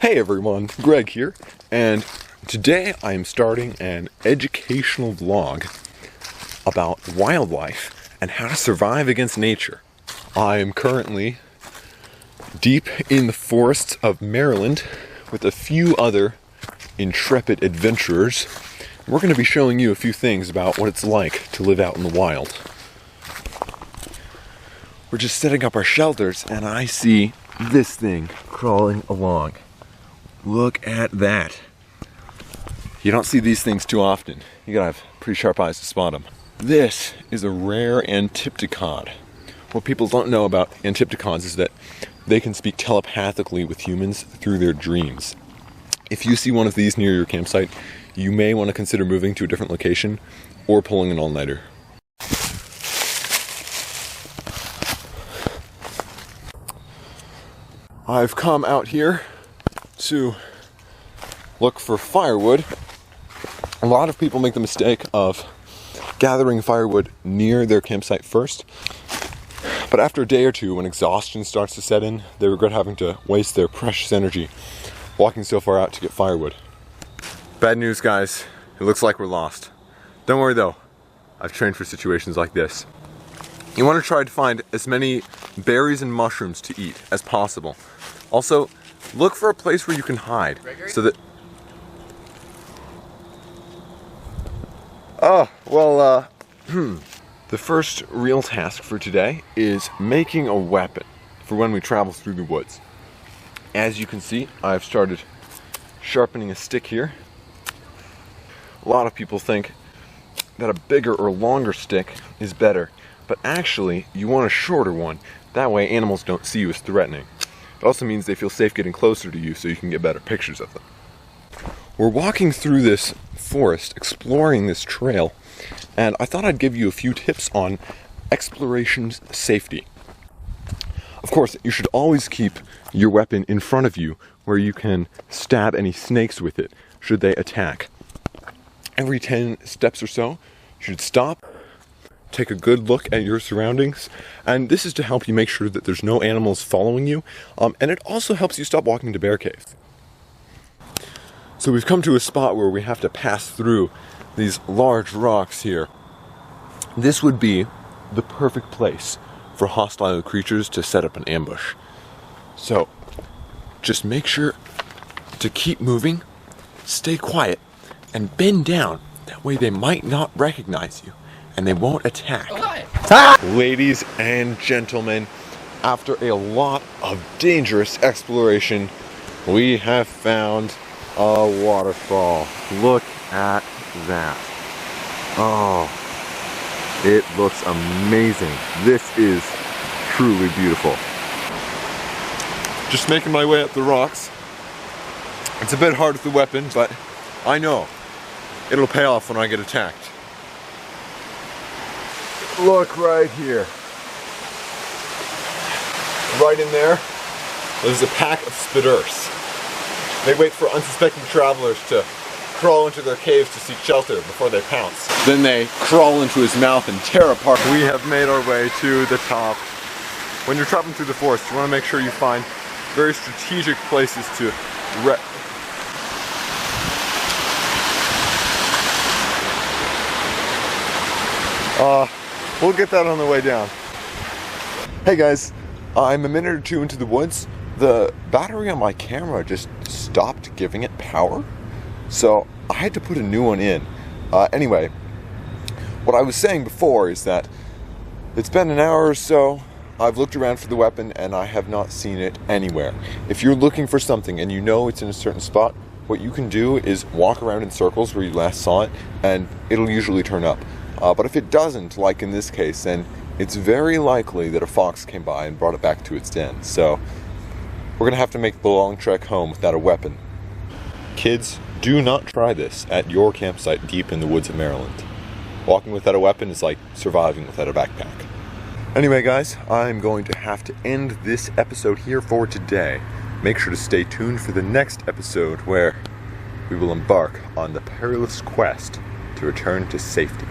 Hey everyone, Greg here, and today I am starting an educational vlog about wildlife and how to survive against nature. I am currently deep in the forests of Maryland with a few other intrepid adventurers. We're going to be showing you a few things about what it's like to live out in the wild. We're just setting up our shelters and I see this thing crawling along. Look at that. You don't see these things too often. You gotta have pretty sharp eyes to spot them. This is a rare Antypticod. What people don't know about Antypticods is that they can speak telepathically with humans through their dreams. If you see one of these near your campsite, you may want to consider moving to a different location or pulling an all-nighter. I've come out here to look for firewood. A lot of people make the mistake of gathering firewood near their campsite first, but after a day or two, when exhaustion starts to set in, they regret having to waste their precious energy walking so far out to get firewood. Bad news, guys. It looks like we're lost. Don't worry though, I've trained for situations like this. You want to try to find as many berries and mushrooms to eat as possible. Also, look for a place where you can hide, so that... The first real task for today is making a weapon for when we travel through the woods. As you can see, I've started sharpening a stick here. A lot of people think that a bigger or longer stick is better, but actually you want a shorter one. That way animals don't see you as threatening. It also means they feel safe getting closer to you so you can get better pictures of them. We're walking through this forest, exploring this trail, and I thought I'd give you a few tips on exploration safety. Of course, you should always keep your weapon in front of you where you can stab any snakes with it should they attack. Every 10 steps or so, you should stop, take a good look at your surroundings, and this is to help you make sure that there's no animals following you, and it also helps you stop walking to bear caves. So we've come to a spot where we have to pass through these large rocks here. This would be the perfect place for hostile creatures to set up an ambush. So just make sure to keep moving, stay quiet, and bend down. That way they might not recognize you and they won't attack. Oh, ladies and gentlemen, after a lot of dangerous exploration, we have found a waterfall. Look at that. Oh, it looks amazing. This is truly beautiful. Just making my way up the rocks. It's a bit hard with the weapon, but I know it'll pay off when I get attacked. Look right here. Right in there, there's a pack of spiders. They wait for unsuspecting travelers to crawl into their caves to seek shelter before they pounce. Then they crawl into his mouth and tear apart. We have made our way to the top. When you're traveling through the forest, you want to make sure you find very strategic places to we'll get that on the way down. Hey guys, I'm a minute or two into the woods. The battery on my camera just stopped giving it power, so I had to put a new one in. Anyway, what I was saying before is that it's been an hour or so. I've looked around for the weapon and I have not seen it anywhere. If you're looking for something and you know it's in a certain spot, what you can do is walk around in circles where you last saw it and it'll usually turn up. But if it doesn't, like in this case, then it's very likely that a fox came by and brought it back to its den. So we're gonna have to make the long trek home without a weapon. Kids, do not try this at your campsite deep in the woods of Maryland. Walking without a weapon is like surviving without a backpack. Anyway guys, I'm going to have to end this episode here for today. Make sure to stay tuned for the next episode where we will embark on the perilous quest to return to safety.